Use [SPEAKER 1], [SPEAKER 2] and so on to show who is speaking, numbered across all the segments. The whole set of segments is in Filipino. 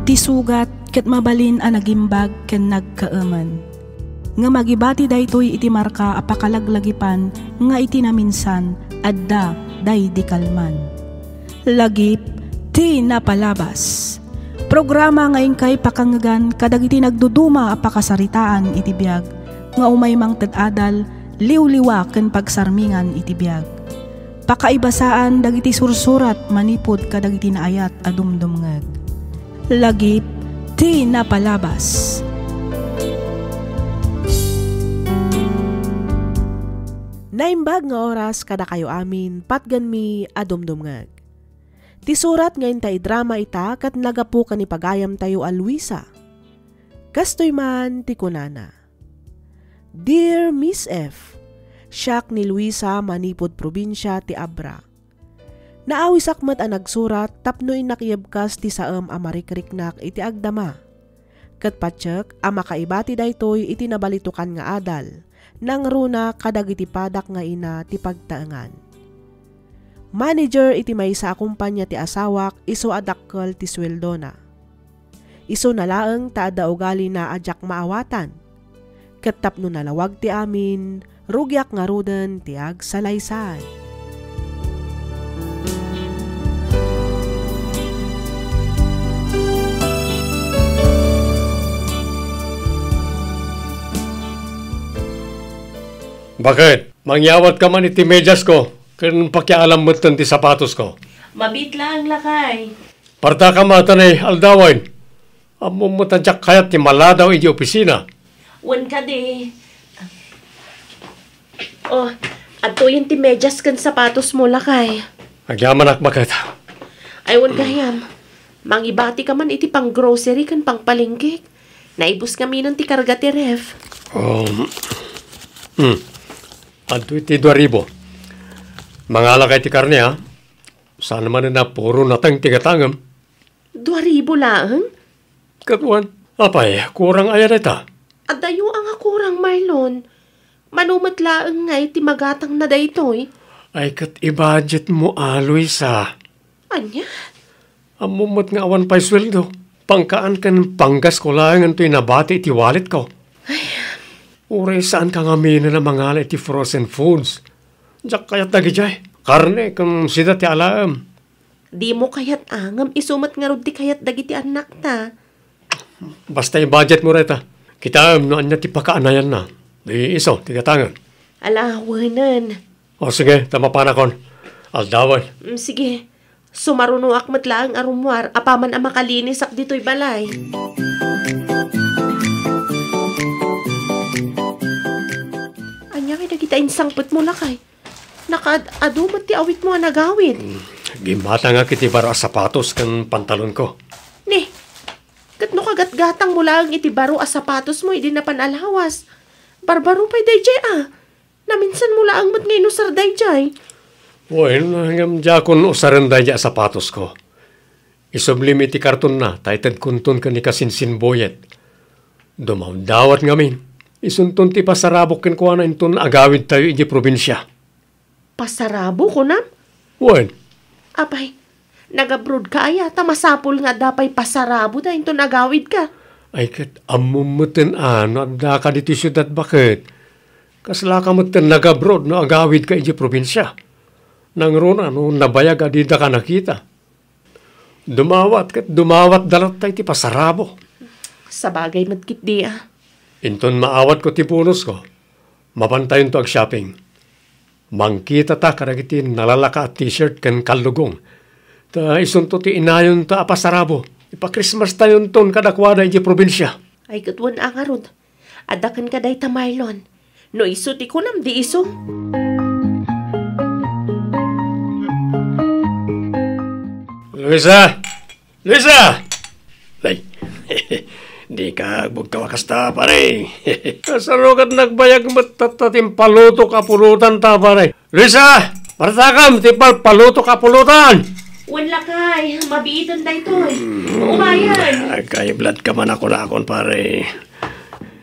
[SPEAKER 1] Iti sugat ket mabalin a nagimbag ken nagkaaman. Nga magibati daytoy iti marka a pakalaglagipan nga iti naminsan adda day di kalman. Lagip ti napalabas. Programa ngayon kay pakangagan kadagiti nagduduma a pakasaritaan iti biag nga umaymang ted-adal liwliwa ken pagsarmingan iti biag. Pakaibasaan dagiti sursurat manipod kadagiti naayat a dumdumngeg. Lagip ti napalabas.
[SPEAKER 2] Naimbag nga oras kada kayo amin patgan mi adumdumngeg. Ti surat ngayon tay drama ita kat nagapu ka ni pagayam tayo a Luisa. Kastoy man ti kunana. Dear Miss F, siyak ni Luisa manipod probinsya ti Abra. Naawisakmat ang nagsurat tapnoy nakiyabkas ti saam amarikriknak iti agdama. Kat patsyak amakaibati daytoy iti nabalitukan nga adal. Nang runa kadagiti padak nga ina ti pagtaangan. Manager iti maysa a kumpanya ti asawak iso adakkel ti sweldo na. Iso nalaeng taada ugali na adyak maawatan. Ket tapno nalawag ti amin, rugyak nga ruden ti agsalaysay.
[SPEAKER 3] Bakit? Mangyawat ka man iti medyas ko, kung pakialam mo ti sapatos ko.
[SPEAKER 4] Mabit lang lakay.
[SPEAKER 3] Parta ka matanay, aldawan. Amo mo tadyak kayat ti maladaw iti opisina.
[SPEAKER 4] Wan ka di. Oh, ato yung ti medyas kan sapatos mo lakay.
[SPEAKER 3] Agyaman ak bakit?
[SPEAKER 4] Ay wan kayam. Mangibati ka man iti pang grocery kan pang palengke. Naibus kami ng ti karga ti ref.
[SPEAKER 3] Adto iti 2,000. Mangalakay ti karne ha. Saan naman na puro natang tigatangam.
[SPEAKER 4] 2,000 lang?
[SPEAKER 3] Katuan, apay, kurang ayan ita.
[SPEAKER 4] Adayo ang kurang Marlon. Manumat laeng nga iti magatang na daytoy.
[SPEAKER 3] Ay kat i-budget mo Luisa.
[SPEAKER 4] Anya?
[SPEAKER 3] Amumot nga awan pa'y sweldo. Pangkaan kan panggas ko lang ang to'y nabati iti wallet ko. Uray saan ka nga mina na mangala iti frozen foods? Diyak kayat dagi jay. Karne kung sida ti alam.
[SPEAKER 4] Di mo kayat angam isumat nga rod ti kayat dagi ti anak ta.
[SPEAKER 3] Basta yung budget mo reta. Kita noan niya ti pakaanayan na. Di iso, tigatangan.
[SPEAKER 4] Alawanan.
[SPEAKER 3] O sige, tama pa na kon. Aldawan.
[SPEAKER 4] Sige. Sumaruno akmat lang arumwar. Apaman ang makalinis ak dito'y balay. Kita insangpet mo lakay. Nakaad-adumat ti awit mo nagawid.
[SPEAKER 3] Gimata nga kiti baro sapatos kan pantalon ko.
[SPEAKER 4] Ne, kat no kagat-gatang mo lang iti baro sapatos mo, hindi na panalawas. Barbaro pa'y dayjay Naminsan mo lang mat ngayon usar dayjay.
[SPEAKER 3] Well, hanggang dyan usaran dayjay sapatos ko. Isublim iti karton na, taytad kuntun ka ni kasinsin boyet. Dumawdawat ngamin. Isuntun ti pasarabok ken kuana intun agawid tayo iti probinsya.
[SPEAKER 4] Pasarabo ko nam?
[SPEAKER 3] Wen.
[SPEAKER 4] Apay, nag-abroad ka aya, tamasapol nga dapay pasarabo na intun agawid ka.
[SPEAKER 3] Ay ket amumutin adda ka diti syudad bakit? Kasla ka mutin nag-abroad no agawid ka iti probinsya. Nang rona no nabayag adida ka nakita. Dumawat dalat tayo ti pasarabo.
[SPEAKER 4] Sabagay madkit di
[SPEAKER 3] Inton maawat ko ti punos ko, mapantayon to ag shopping. Mangkita ta karagiti nalalaka at t-shirt kan kalugong. Ta isunto ti inayon ta apasarabo. Ipa-Christmas tayon ton kadakwada iti probinsya.
[SPEAKER 4] Ay katwan ang arod. Adakan ka day ta Marlon. No iso ti kunam di iso.
[SPEAKER 3] Luisa! Luisa! Ay, di ka bugkawakas ta, pare. Kasarukat nagbayag matatatim paluto kapulutan ta, pare. Luisa! Martakam, tipal paluto kapulutan!
[SPEAKER 4] Wala kay, mabiitan na ito eh. Umayan!
[SPEAKER 3] Kay blood ka man ako na akon, pare.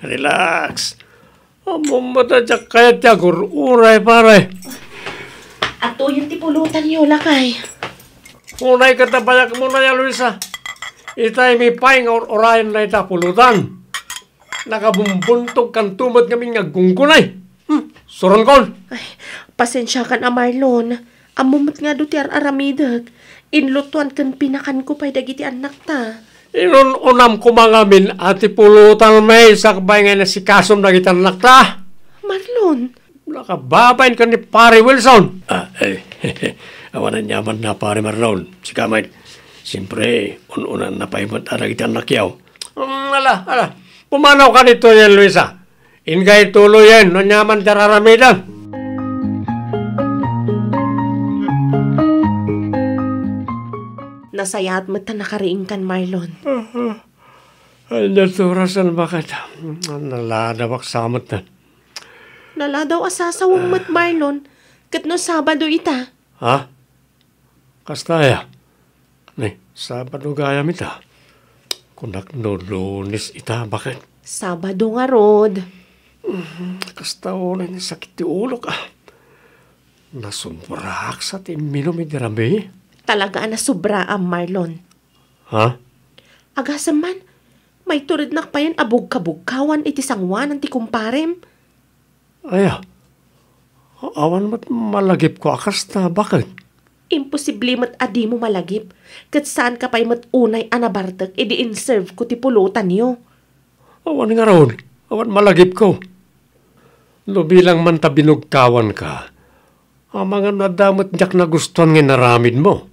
[SPEAKER 3] Relax. Amumata kaya tiyagur, uray, pare.
[SPEAKER 4] Ato yung tipulutan niyo, lakay.
[SPEAKER 3] Unay katabayak mo na yan, Luisa. Itay may pay nga orayan na ita pulutan. Nakabumbuntok kan tumot kami nga gungkunay. Suron kon.
[SPEAKER 4] Ay, pasensya ka na, Marlon. Amumot nga do ti aramidag. Inlutuan kan pinakan ko pa'y dagiti anak ta.
[SPEAKER 3] Inununam ko mga min ati pulutan may sakbay nga na si Kasom na kita anak ta.
[SPEAKER 4] Marlon.
[SPEAKER 3] Nakababain ka ni Pare Wilson. Awanan yaman na Pare Marlon. Si Kamay. Siyempre, ununan na paimot na kita anak yaw. Ala. Pumanaw ka nito yan, Luisa. Ingay tuloy yan. Nanyaman dararamidan.
[SPEAKER 4] Nasayat mo ta nakariing kan, Marlon.
[SPEAKER 3] Ay, naturasan bakit? Naladawak samot na.
[SPEAKER 4] Naladaw asasawang mat, Marlon. Kat no Sabado ita.
[SPEAKER 3] Ha? Kastaya? Ni, Sabado gaya mita. Kunak no Lunes ita, bakit?
[SPEAKER 4] Sabado nga, Rod.
[SPEAKER 3] Kastaw na ni sakit ti ulo ka. Nasumrak sa timinom idirami.
[SPEAKER 4] Talaga na sobra ang Marlon.
[SPEAKER 3] Ha?
[SPEAKER 4] Agasam man, may turid na pa yan abog-kabugkawan iti sangwan ang ti kumparem.
[SPEAKER 3] Aya, awan mo't malagip ko akas na, bakit?
[SPEAKER 4] Imposible mat adi mo malagip. Kat saan ka pa'y mat unay anabartag, edi in-serve ko ti pulutan niyo.
[SPEAKER 3] Awan nga ron, awan malagip ko. Bilang man tabinugkawan ka, ang mga nadamot diyak na gustuhan nga naramid mo.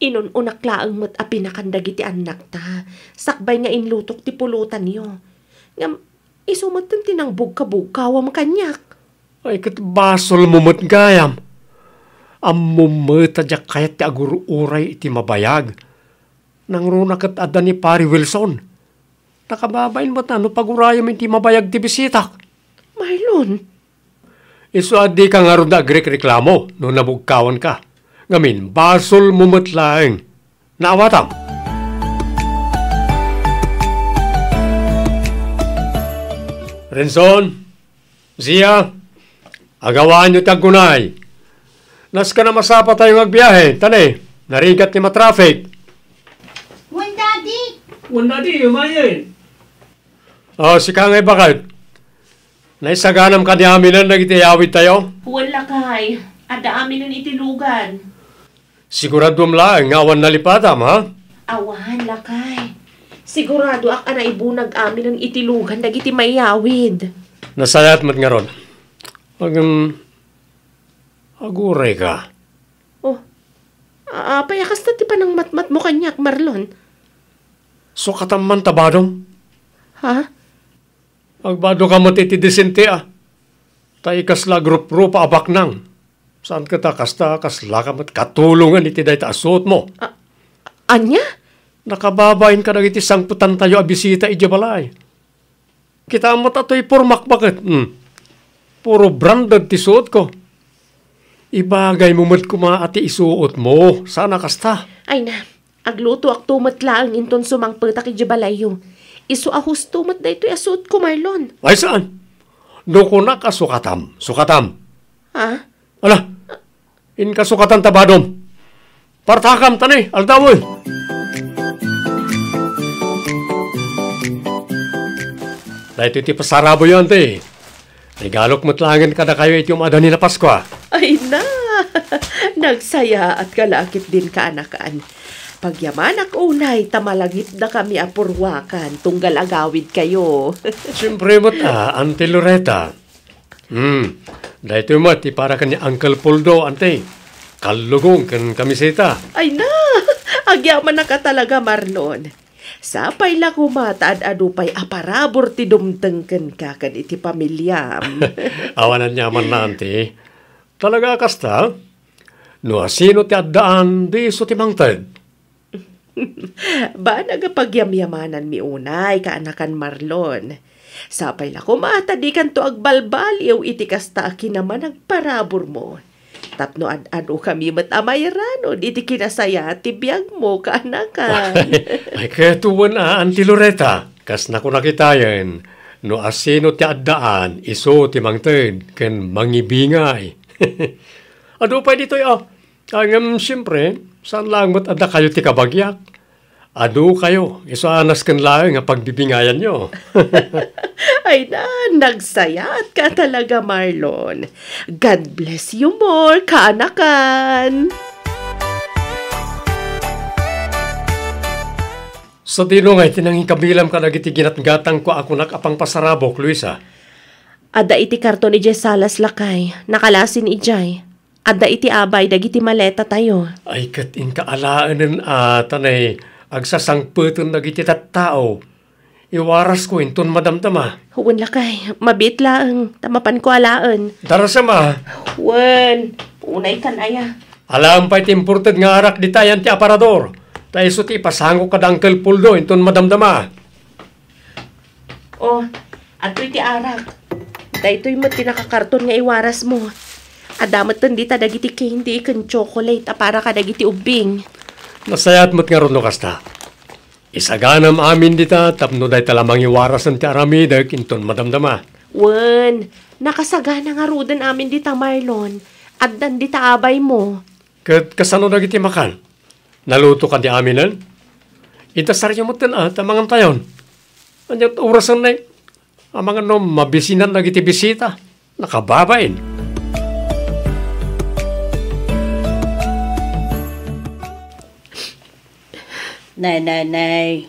[SPEAKER 4] Inununak laang mat apinakandag iti anak ta. Sakbay nga inlutok ti pulutan niyo. Ngam, isumatan tinangbog kabugkawam kanyak.
[SPEAKER 3] Ay, kat basol mo mo't gayam. Amumata diyak kayat ti agururay iti mabayag. Nang runa kat ada ni Pare Wilson. Nakababain mo ta, no pagurayam iti mabayag ti bisitak.
[SPEAKER 4] Marlon.
[SPEAKER 3] Isu adi ka nga ron na agrek-reklamo no nabugkawan ka. Ngamin, basol mumutlaeng. Naawatam. Renson, Zia, agawaan nyo tagunay. Nas ka na masapa tayong agbiyahe. Tane, narigat ni matraffic. Daddy, yumayin. Si Kangay bakit? Naisaganam ka ni aminan nagitiyawid tayo?
[SPEAKER 4] Wala kay. Ada amin nun itilugan.
[SPEAKER 3] Sigurado lang, ngawan nalipatam, ha?
[SPEAKER 4] Awan lakay. Sigurado ak ana ibunag amin ng itilugan dagiti mayawid.
[SPEAKER 3] Nasayat mat nga ron. Aguray ka.
[SPEAKER 4] Oh, payakas na ti pa ng matmat mo kanyak, Marlon.
[SPEAKER 3] So kataman tabadong?
[SPEAKER 4] Ha?
[SPEAKER 3] Agbado ka matitidisente, Taikas la grup-grup abak nang. Saan ka kasta kasla ka mat katulungan iti day taasot mo?
[SPEAKER 4] Anya?
[SPEAKER 3] Nakababain ka na iti sangputan tayo abisita iti balay. Kita mo tato'y pormak bakit? Puro branded ti suot ko. Ibagay mo mat kuma ati isuot mo. Sana kasta.
[SPEAKER 4] Ay na, agluto ak tumat lang inton sumangpetak iti balayo. Isu ahus tumat da ito'y asuot ko, Marlon.
[SPEAKER 3] Ay saan? Doko na kasukatam. Sukatam.
[SPEAKER 4] Ha?
[SPEAKER 3] Ala, in kasukatan tabadom. Partakam tani, aldawoy. Dahil iti pasarabo yun, te. Regalok motlangin ka na kayo iti umadani na Pasko.
[SPEAKER 4] Ay na, nagsaya at kalakit din ka anakaan. Pagyamanak unay, tamalagip na kami apurwakan, tunggal agawid kayo.
[SPEAKER 3] Siyempre mo't Ante Loretta. Dahil ito mo't, para ka ni Uncle Poldo, ante. Kalugong kan kamiseta.
[SPEAKER 4] Ay na, agyaman na ka talaga, Marlon. Sapay la kumataad adupay aparabor ti dumtengken ka kan iti pamilyam.
[SPEAKER 3] Awanan yaman na, ante. Talaga kasta, no sino ti addaan, di so ti mangted.
[SPEAKER 4] Ba nagapagyamyamanan mi unay kaanakan Marlon. Sapay la kumata di kan to agbalbaliw iti kasta akin naman nagparabor mo. Tapno ad-ado kami matamayran iti kinasaya ti biyag mo kaanakan.
[SPEAKER 3] Ay ketuwan Auntie Loretta. Kas na ko nakitayan. No asino ti addaan iso ti mangted ken mangibingay. Ado pa dito siyempre, saan lang mat adda kayo ti kabagyak? Adu kayo, isaanas kan lang nga pagbibingayan nyo.
[SPEAKER 4] Ay na, nagsayat ka talaga, Marlon. God bless you more, kaanakan.
[SPEAKER 3] Sa dino nga, tinanging kabilam ka nagiti ginatgatang ko ako nakapang pasarabok, Luisa.
[SPEAKER 4] Ada iti karton ni Jay Salas lakay, nakalasin ijay. Ada iti abay, dagiti maleta tayo.
[SPEAKER 3] Ay kating kaalaanan tanay, agsasangputun nagiti tattao. Iwaras ko inton madamdama.
[SPEAKER 4] Huwag lakay, mabit lang, tamapan ko alaan.
[SPEAKER 3] Darasama.
[SPEAKER 4] Wen, unay kan aya.
[SPEAKER 3] Alam pa'y imported nga arak di tayan ti aparador. Tayo so ti pasango ka dangkel puldo inton madamdama.
[SPEAKER 4] Oh, ato'y ti arak. Dahito'y mo tinakakarton nga iwaras mo. Adamat di ta dagiti candy kan chocolate para ka dagiti ubing.
[SPEAKER 3] Nasayat mo't nga ron no kasta. Isaganam amin dita tapno day talamang iwaras ng ti aramida inton madamdama.
[SPEAKER 4] Wen, nakasagana nga rudan amin dita Marlon. Addan dita abay mo.
[SPEAKER 3] Kat kasano nagiti makan? Naluto ka di aminan? Itasaryo mo tamangan tayon. Anyat orasan na ang mga mabisinan nagiti bisita. Nakababain.
[SPEAKER 5] Nay.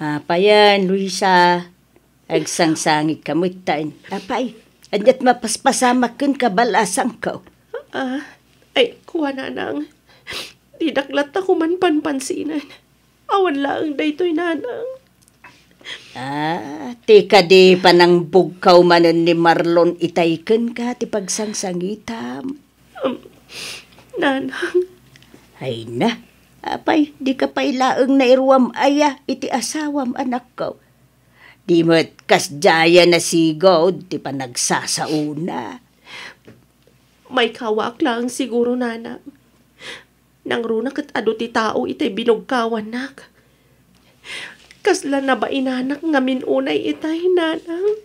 [SPEAKER 5] Apayan, Luisa. Agsangsangit kamutain. Apay, anyat mapaspasamak ken kabalasang ko.
[SPEAKER 4] Ay, kuha na nang. Di daklat ako man panpansinan. Awan lang daytoy nanang.
[SPEAKER 5] Tika di panang bugkaw manen ni Marlon itayken ka ti pagsangsangitam.
[SPEAKER 4] Nanang.
[SPEAKER 5] Ay na, apay, di ka pailaeng na iruam aya iti asawam anak ko. Di mo't kasjaya na sigaw, di pa nagsasauna.
[SPEAKER 4] May kawak lang siguro nanang. Nang runa kat ado ti tao itay binugkawan nak. Kasla na ba inanak ngamin unay itay nanang?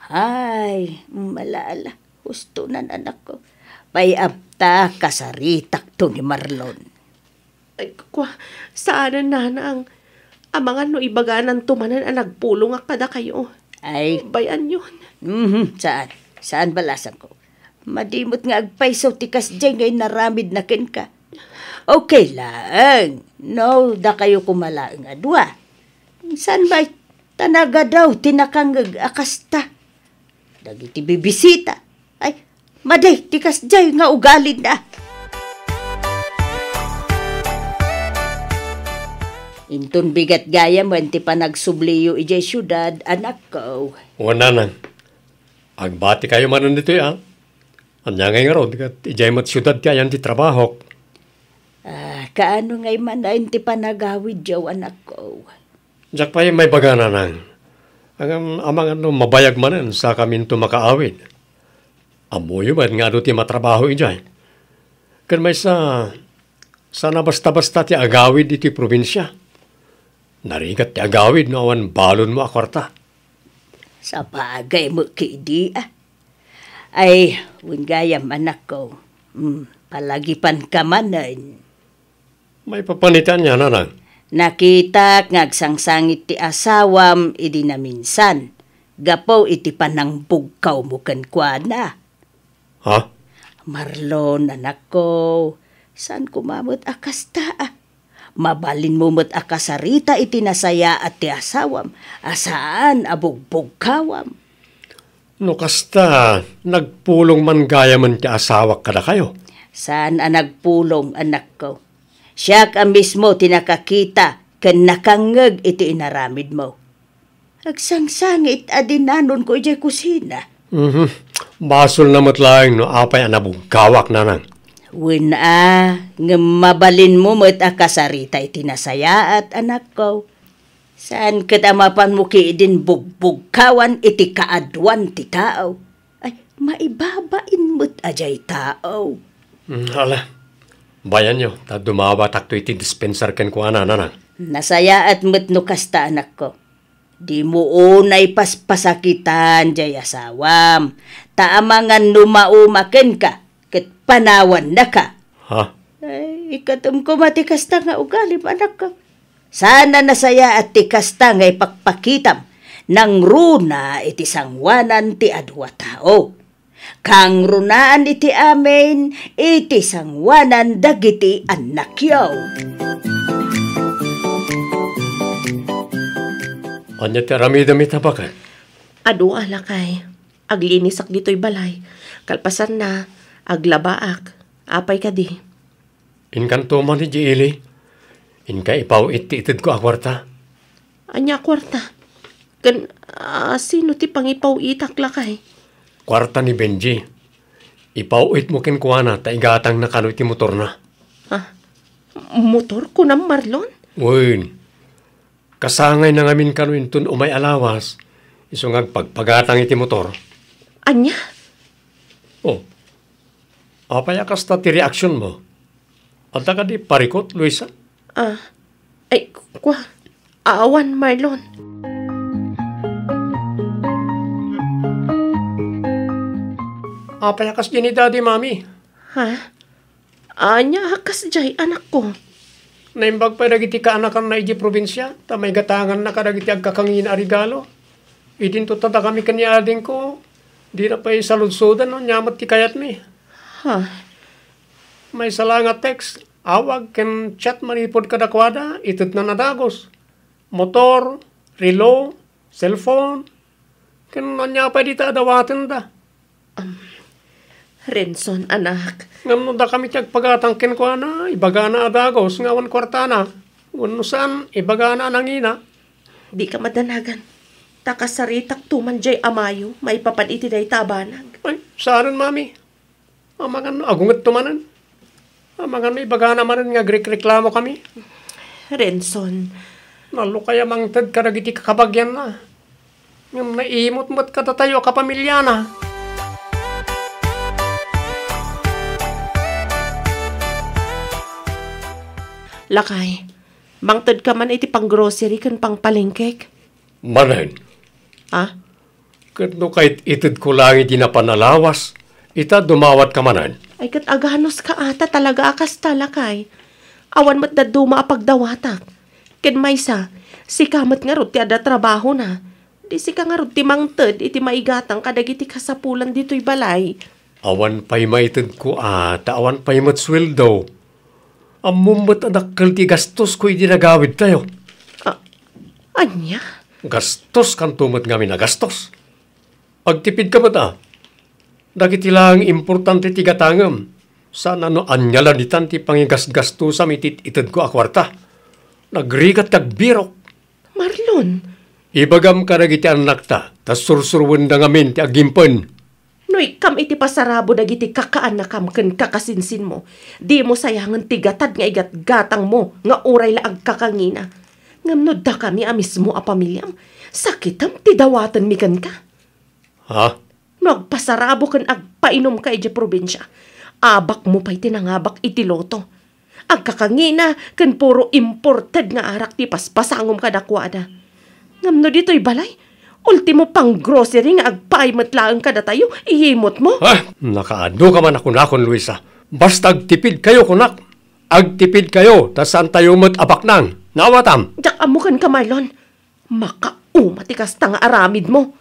[SPEAKER 5] Ay, malala. Husto na anak ko. Payapta kasaritak to ni Marlon.
[SPEAKER 4] Ay, saan nanang? Amangan no ibaganan tumanan ang nagpulong kada kayo.
[SPEAKER 5] Ay,
[SPEAKER 4] bayan yun.
[SPEAKER 5] Saan? Saan balasan ko? Madimot nga agpaisaw tikas dyan ngay naramid na ken ka. Okay lang. No, da kayo kumalaang adwa. San ba tanaga daw tinakangag akasta? Dagiti bibisita. Ay, maday, tikas jay nga ugalin na. Inton bigat gaya mo, ti pa nagsubliyo ijay syudad, anak ko.
[SPEAKER 3] Wala nang. Agbati kayo manan dito ya. Anya ngay nga ron, ijay mat syudad kayan ti trabaho.
[SPEAKER 5] Kaano ngay man na ti pa nagawid jaw, anak ko.
[SPEAKER 3] Diyak pa may bagana nang. Ang amang mabayag manan sa kamin to makaawid. Amoyo ba nga do ti matrabaho ijay. Kan may sana basta-basta ti agawid iti probinsya. Narigat ti agawid no awan balon mo akwarta.
[SPEAKER 5] Sa bagay mo kidi Ay, wingayam anak ko. Palagipan ka manan.
[SPEAKER 3] May papanitan niya nanang.
[SPEAKER 5] Nakita ngagsangsangit ti asawam idi na minsan. Gapaw iti panang bugkaw mo kenkwana.
[SPEAKER 3] Ha?
[SPEAKER 5] Marlon, anak ko. Saan kumamot akasta? Mabalin mo mo't akasarita iti nasaya at ti asawam. Asaan abugbugkawam?
[SPEAKER 3] No kasta, nagpulong man gaya man ti asawak kada kayo.
[SPEAKER 5] Saan nagpulong, anak ko? Siya ka mismo tinakakita ken nakangeg iti inaramid mo. Agsangsangit adinanon ko ijay kusina.
[SPEAKER 3] Basol na matlaing no apay anabugkawak nanang.
[SPEAKER 5] Nga mabalin mo mo't akasarita iti nasayaat, anak ko. Saan katamapan mo ki din bugbugkawan iti kaadwan ti tao? Ay, maibabain mo't ajay tao.
[SPEAKER 3] Hala. Bayan nyo, ta dumawa takto iti dispenser ken ko nanang.
[SPEAKER 5] Nasayaat mo't no kasta, anak ko. Di mo unay paspasakitan jay asawam. Taamangan numaumaken ka, ket panawan na ka.
[SPEAKER 3] Ha?
[SPEAKER 5] Ay, ikatum ko mati kasta nga ugali, anak ko. Sana nasaya at ti kasta nga ipakpakitam nang runa iti sangwanan ti adwa tao. Kang runaan iti amin iti sangwanan dagiti annakyaw.
[SPEAKER 3] Anya ti aramidam itabakan?
[SPEAKER 4] Adu alakay. Aglinisak dito'y balay. Kalpasan na, aglabaak. Apay ka di.
[SPEAKER 3] Inkanto man ni Jiili. Inka ipaw iti-itid ko akwarta.
[SPEAKER 4] Anya kwarta. Sino ti pangipaw itak lakay?
[SPEAKER 3] Kwarta ni Benji. Ipawit mo kinkuana ta igatang na kano iti motor na.
[SPEAKER 4] Motor ko ng Marlon?
[SPEAKER 3] Uy, kasangay na ngamin kano intun umay alawas. Isungag pagpagatang iti motor.
[SPEAKER 4] Anya?
[SPEAKER 3] Oh, apaya kasta ti reaksyon mo. At ka di parikot, Luisa?
[SPEAKER 4] Awan Marlon.
[SPEAKER 3] Apaya kas ni Daddy, Mami.
[SPEAKER 4] Ha? Anya hakas jay anak ko.
[SPEAKER 3] Naimbag pa dagiti kaanakan na iji probinsya, ta may gatangan na kadagiti agkakangin a regalo. Idinto tada kami kanyading ko, di na pa isaludsudan, no? Nyamat ti kayat mi.
[SPEAKER 4] Ha?
[SPEAKER 3] May salanga text, awag ken chat manipod kadakwada, itit na nadagos. Motor, relo, cellphone, ken nanya pa di ta adawatin da.
[SPEAKER 4] Renson, anak.
[SPEAKER 3] Ngam da kami tiyag pagatangkin ko na, ibagana adagos, ngawan kwartana. Wano saan, ibagana nangina.
[SPEAKER 4] Di ka madanagan. Takasaritak tuman jay amayo, may papaniti day tabanag.
[SPEAKER 3] Ay, saan, Mami? Amangan, agungat tumanan. Amangan, ibagana manan nga reklamo kami.
[SPEAKER 4] Renson.
[SPEAKER 3] Nalo kaya mangtad karagiti kakabagyan na. Ngam naimot-mot katatayo kapamilya na.
[SPEAKER 4] Lakay, mangtad ka man iti pang grocery kan pang palengkek.
[SPEAKER 3] Manan,
[SPEAKER 4] Ah?
[SPEAKER 3] katno kahit itid ko lang iti napanalawas, ita dumawat ka manan.
[SPEAKER 4] Ay kat aganos ka ata talaga akas talakay. Awan mat daduma apagdawatak. Ken maysa, si kamat nga rod ti ada trabaho na. Di si ka nga rod ti mangtad iti maigatang kadagiti kasapulan dito'y balay.
[SPEAKER 3] Awan pa'y maitid ko awan pa'y matsweldo. Amumot adakkel ti gastos ko iti nagawid tayo.
[SPEAKER 4] Anya?
[SPEAKER 3] Gastos kan tumot nga minagastos. Agtipid ka ba dagiti lang importante ti gatangam. Sana no anyalan itan ti pangigasgastusam itid ko akwarta. Nagrigat tagbirok.
[SPEAKER 4] Marlon,
[SPEAKER 3] Ibagam ka dagiti anak ta, tas sursurwen da ngamin ti agimpen.
[SPEAKER 4] noy kam iti pasarabo dagiti kakaanakam ken kakasinsin mo. Di mo sayangan ti gatad nga igat gatang mo nga uray la agkakangina. Ngamnod da kami amismo a pamilyam. Sakitam ti dawatan mi ken ka.
[SPEAKER 3] Ha?
[SPEAKER 4] Nagpasarabo ken agpainom ka iti probinsya. Abak mo pa'y tinangabak iti loto. Agkakangina ken puro imported nga arak ti paspasangom kadakwada. Ngamno dito'y balay. Ultimo pang grocery nga agpaimat laang kada tayo, ihimot mo.
[SPEAKER 3] Nakaano ka man ako nakon, Luisa. Basta agtipid kayo, kunak. Agtipid kayo, tas saan tayo abak nang. Nawatam.
[SPEAKER 4] Diyak amukan ka, Marlon. Makaumatikas ta nga aramid mo.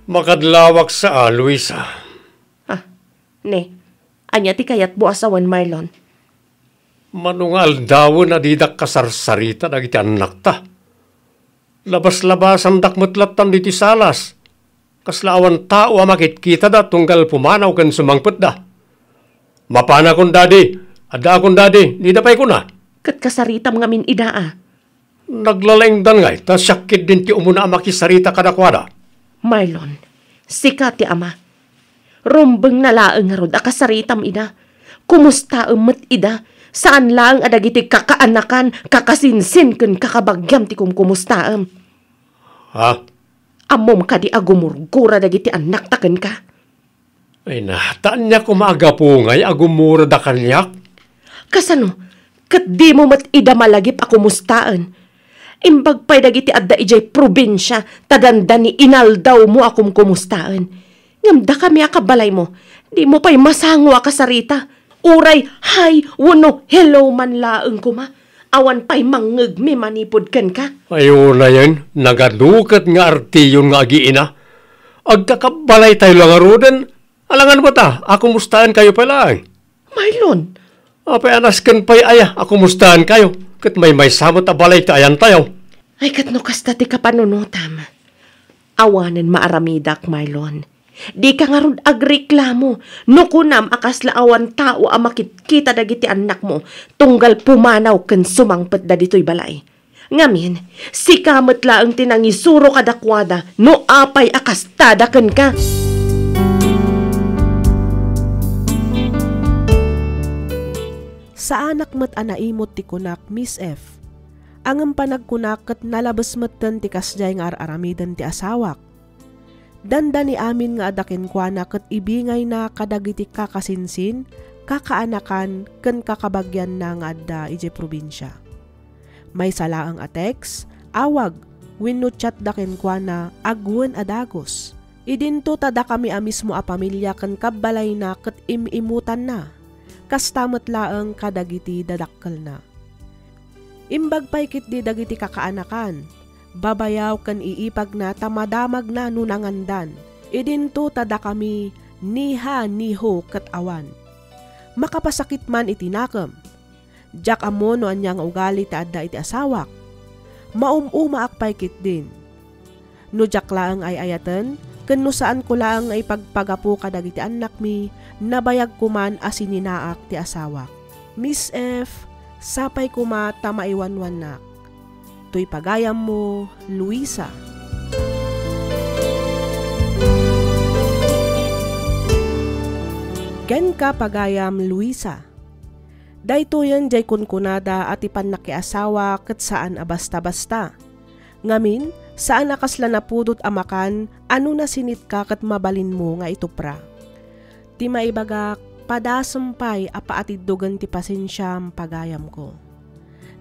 [SPEAKER 3] Makadlawak sa Luisa.
[SPEAKER 4] Ne, anya ti kayat bu asawan, Marlon.
[SPEAKER 3] Manungal daw na didak kasarsarita dagiti anak ta. Labas-labasan dakmetlatan diti salas. Kaslaawan tao amakit kita da tunggal pumanaw kan sumangpet da. Mapana kon dadi, ada akon dadi, di dapay ko na.
[SPEAKER 4] Kat kasaritam ngamin idaa.
[SPEAKER 3] Naglalaingdan ngay, ta syakit din ti umuna amakisarita kadakwada.
[SPEAKER 4] Marlon, sikat ti ama. Rumbeng nalaeng nga rod akasaritam ida. Kumusta umet ida? Saan lang adagiti kakaanakan, kakasinsin ken kakabagyam ti kumkumustaem.
[SPEAKER 3] Ha?
[SPEAKER 4] Amom ka di agumurgura dagiti anak taken ka.
[SPEAKER 3] Ay nataan niya kumagapungay agumura da kanyak.
[SPEAKER 4] Kasano? Kat di mo mat ida malagip akumustaan. Imbag pa'y dagiti adda ijay probinsya, tadanda ni inaldaw mo akum kumustaan. Ngamda kami akabalay mo. Di mo pa'y masangwa ka sa Rita. Uray, hi, wano, hello man laeng ko ma. Awan pa'y mangeg mi manipod ken ka.
[SPEAKER 3] Ayun na yan, nagadukat nga artiyon nga agiina. Agkakabalay tayo lang arudan. Alangan ba ta? Ako mustahan kayo pala.
[SPEAKER 4] Marlon,
[SPEAKER 3] Apay anaskan pa'y aya, ako mustahan kayo. Kat may samot a balay tayan tayo.
[SPEAKER 4] ay katno kasta ti kapanunutam. Awanen maaramidak, Marlon. Di ka nga ron agreklamo. No kunam akasla awan tao ang makikita dagiti anak mo. Tunggal pumanaw ken sumangpet da dito'y balay. Ngamin, si kamet laang tinangisuro kadakwada no apay akastada ken ka.
[SPEAKER 2] Sa anak met anaimot ti kunak, Miss F. Angem panagkunak ket nalabes metten ti kasjay nga aramiden ti asawak. Danda ni amin nga adaken kuana ket ibingay na kadagiti kakasinsin, kakaanakan, ken kakabagyan na nga adda ije probinsya. May salaang atex, awag, wenno chat daken kuana, agwen adagos. Idinto tada kami a mismo a pamilya ken kabbalay na ket imimutan na. Kastamet laeng kadagiti dadakkel na. Imbag pay kit di dagiti kakaanakan, babayaw kan iipag na tamadamag na nunangandan, idinto tada kami niha niho ket awan. Makapasakit man itinakam, jak amo no anyang ugali ta adda iti asawak, maumuma akpay kit din. No jak laeng ay ayaten, ken no saan ko laeng ay pagpagapo kadagiti anak mi, nabayag kuman asininaak ti asawak. Miss F, sapay kuma tamaiwanwan nak. To'y pagayam mo, Luisa. Ken ka pagayam, Luisa. Daytoyan jay kunkunada at ipan nakiasawa ket saan abasta-basta. Ngamin, saan akasla napudot amakan, ano na sinit ka ket mabalin mo nga itupra. Ti maibagak, padasumpay apaatiddugan ti pasensyam pagayam ko.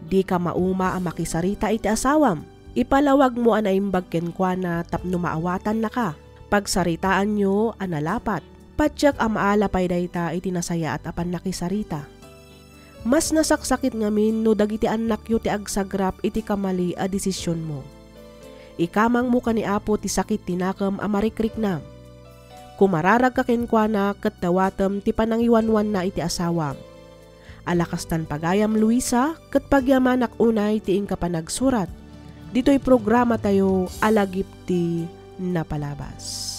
[SPEAKER 2] Di ka mauma ang makisarita iti asawam. Ipalawag mo anaimbag kenkwana tapno maawatan na ka. Pagsaritaan nyo analapat. Patyak ang maalapay dayta iti nasaya at apan nakisarita. Mas nasaksakit ngamin no dagiti anak yo ti agsagrap iti kamali a desisyon mo. Ikamang mo ka ni Apo ti sakit tinakam a marikrik na. Kumararag ka kenkwana ket dawatem ti panangiwanwan na iti asawam. Alakastan pagayam, Luisa, ket pagyamanak unay ti ingka panagsurat. Dito'y programa tayo alagip ti napalabas.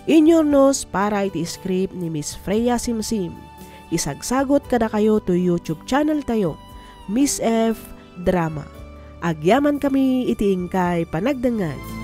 [SPEAKER 2] Inyornos para iti script ni Miss Freya Simsim. Isagsagot kada kayo to YouTube channel tayo, Miss F Drama. Agyaman kami iti ingkay panagdangag.